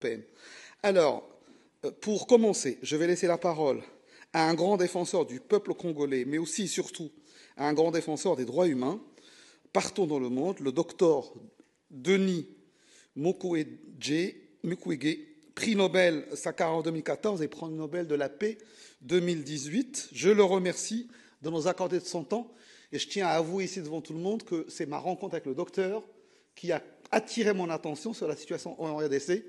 européenne. Alors, pour commencer, je vais laisser la parole à un grand défenseur du peuple congolais, mais aussi, surtout, à un grand défenseur des droits humains, partout dans le monde, le docteur Denis Mukwege, prix Nobel Sakharov 2014 et prix Nobel de la paix 2018. Je le remercie de nous accorder de son temps et je tiens à avouer ici devant tout le monde que c'est ma rencontre avec le docteur qui a attiré mon attention sur la situation en RDC.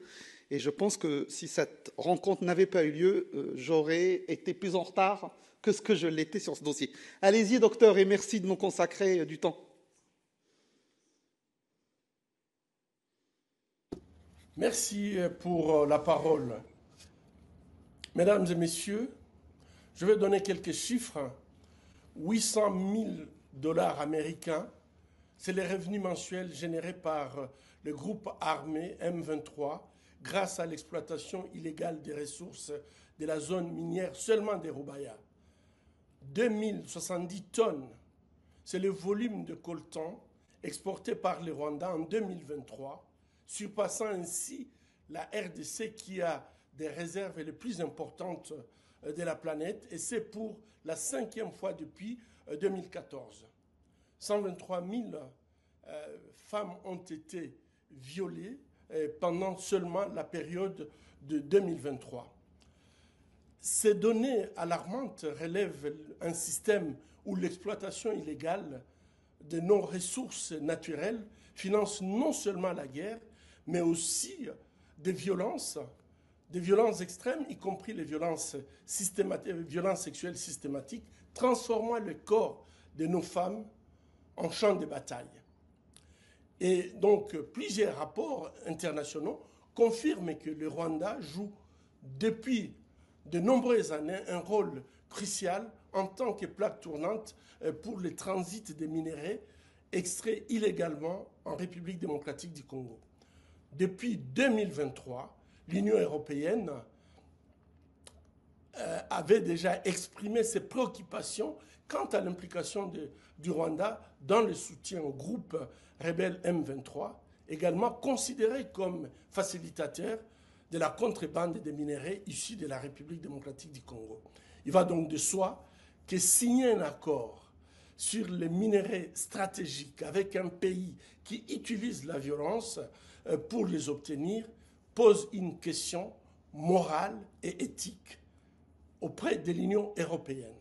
Et je pense que si cette rencontre n'avait pas eu lieu, j'aurais été plus en retard que ce que je l'étais sur ce dossier. Allez-y, docteur, et merci de nous consacrer du temps. Merci pour la parole. Mesdames et messieurs, je vais donner quelques chiffres. 800 000 $ américains, c'est les revenus mensuels générés par le groupe armé M23 grâce à l'exploitation illégale des ressources de la zone minière seulement des Rubaya. 2070 tonnes, c'est le volume de coltan exporté par le Rwanda en 2023, surpassant ainsi la RDC qui a des réserves les plus importantes de la planète, et c'est pour la 5e fois depuis 2014. 123 000 femmes ont été violées pendant seulement la période de 2023. Ces données alarmantes relèvent un système où l'exploitation illégale de nos ressources naturelles finance non seulement la guerre, mais aussi des violences extrêmes, y compris les violences sexuelles systématiques, transformant le corps de nos femmes en champ de bataille. Et donc, plusieurs rapports internationaux confirment que le Rwanda joue depuis de nombreuses années un rôle crucial en tant que plaque tournante pour le transit des minerais extraits illégalement en République démocratique du Congo. Depuis 2023, l'Union européenne avait déjà exprimé ses préoccupations quant à l'implication du Rwanda dans le soutien au groupe rebelle M23, également considéré comme facilitateur de la contrebande des minerais issus de la République démocratique du Congo. Il va donc de soi que signer un accord sur les minerais stratégiques avec un pays qui utilise la violence pour les obtenir pose une question morale et éthique auprès de l'Union européenne.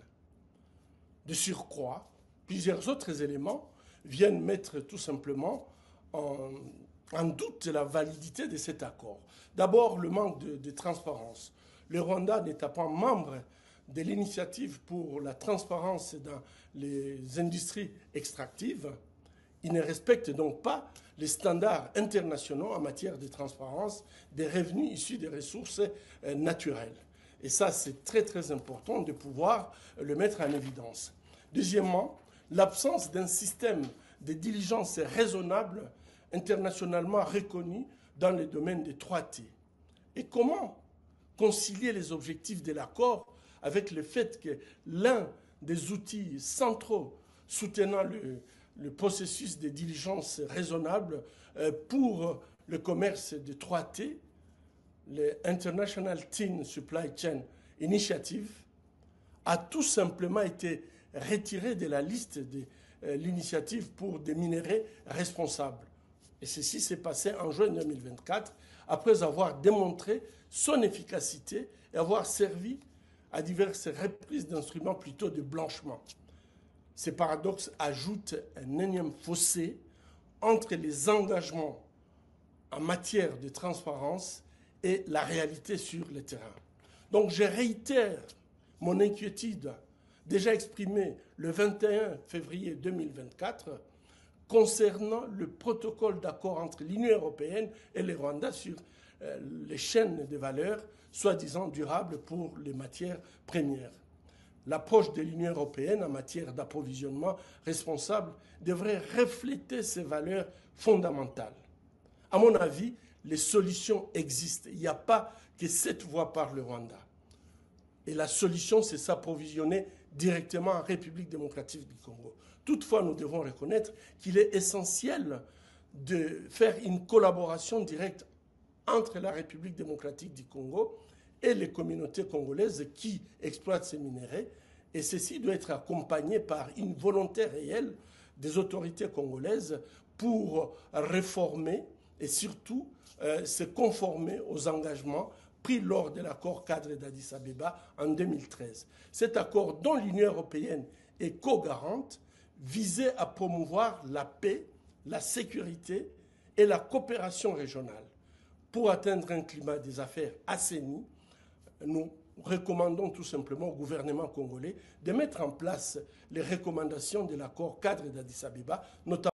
De surcroît, plusieurs autres éléments viennent mettre tout simplement en doute la validité de cet accord. D'abord, le manque de transparence. Le Rwanda n'étant pas membre de l'initiative pour la transparence dans les industries extractives, il ne respecte donc pas les standards internationaux en matière de transparence des revenus issus des ressources naturelles. Et ça, c'est très, très important de pouvoir le mettre en évidence. Deuxièmement, l'absence d'un système de diligence raisonnable internationalement reconnu dans le domaine des 3T. Et comment concilier les objectifs de l'accord avec le fait que l'un des outils centraux soutenant le processus de diligence raisonnable pour le commerce de 3T, le International Tin Supply Chain Initiative, a tout simplement été retiré de la liste de l'initiative pour des minerais responsables. Et ceci s'est passé en juin 2024, après avoir démontré son efficacité et avoir servi à diverses reprises d'instruments plutôt de blanchiment. Ces paradoxes ajoutent un énième fossé entre les engagements en matière de transparence et la réalité sur le terrain. Donc je réitère mon inquiétude déjà exprimée le 21 février 2024 concernant le protocole d'accord entre l'Union européenne et le Rwanda sur les chaînes de valeur soi-disant durables pour les matières premières. L'approche de l'Union européenne en matière d'approvisionnement responsable devrait refléter ces valeurs fondamentales. À mon avis, les solutions existent. Il n'y a pas que cette voie par le Rwanda. Et la solution, c'est s'approvisionner directement en République démocratique du Congo. Toutefois, nous devons reconnaître qu'il est essentiel de faire une collaboration directe entre la République démocratique du Congo et les communautés congolaises qui exploitent ces minéraux. Et ceci doit être accompagné par une volonté réelle des autorités congolaises pour réformer et surtout se conformer aux engagements pris lors de l'accord cadre d'Addis Abeba en 2013. Cet accord dont l'Union européenne est co-garante visait à promouvoir la paix, la sécurité et la coopération régionale. Pour atteindre un climat des affaires assaini, nous recommandons tout simplement au gouvernement congolais de mettre en place les recommandations de l'accord cadre d'Addis Abeba, notamment